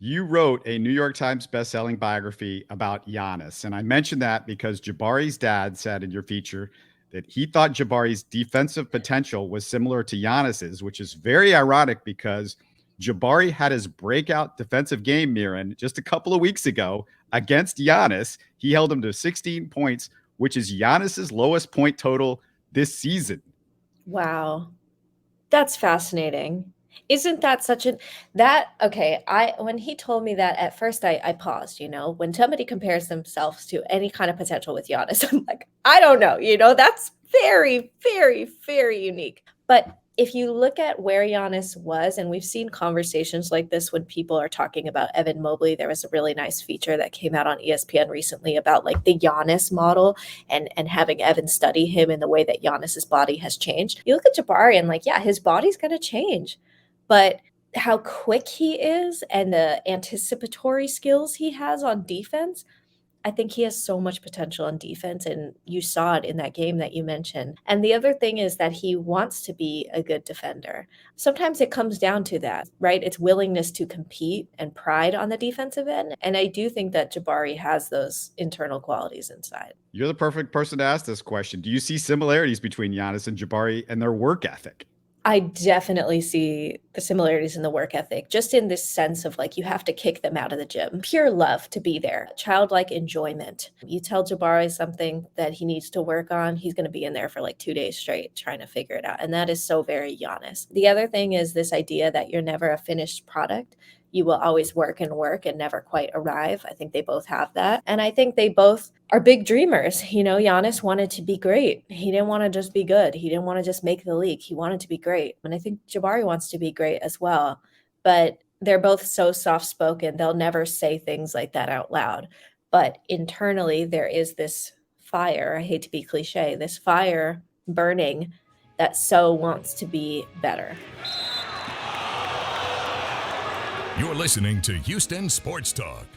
You wrote a New York Times bestselling biography about Giannis. And I mentioned that because Jabari's dad said in your feature that he thought Jabari's defensive potential was similar to Giannis's, which is very ironic because Jabari had his breakout defensive game, Mirin, just a couple of weeks ago against Giannis. He held him to 16 points, which is Giannis's lowest point total this season. Wow. That's fascinating. Isn't that such an that okay, I when he told me that at first I paused, when somebody compares themselves to any kind of potential with Giannis, I'm like, I don't know, that's very, very, very unique. But if you look at where Giannis was, and we've seen conversations like this when people are talking about Evan Mobley, there was a really nice feature that came out on ESPN recently about like the Giannis model and having Evan study him in the way that Giannis's body has changed. You look at Jabari and like, yeah, his body's going to change, but how quick he is and the anticipatory skills he has on defense, I think he has so much potential on defense, and you saw it in that game that you mentioned. And the other thing is that he wants to be a good defender. Sometimes it comes down to that, right? It's willingness to compete and pride on the defensive end. And I do think that Jabari has those internal qualities inside. You're the perfect person to ask this question. Do you see similarities between Giannis and Jabari and their work ethic? I definitely see the similarities in the work ethic, just in this sense of like you have to kick them out of the gym. Pure love to be there, childlike enjoyment. You tell Jabari something that he needs to work on, he's going to be in there for like 2 days straight trying to figure it out. And that is so very Giannis. The other thing is this idea that you're never a finished product. You will always work and never quite arrive. I think they both have that. And I think they both are big dreamers. Giannis wanted to be great. He didn't want to just be good. He didn't want to just make the league. He wanted to be great. And I think Jabari wants to be great as well. But they're both so soft spoken. They'll never say things like that out loud. But internally, there is this fire. I hate to be cliche, this fire burning that so wants to be better. You're listening to Houston Sports Talk.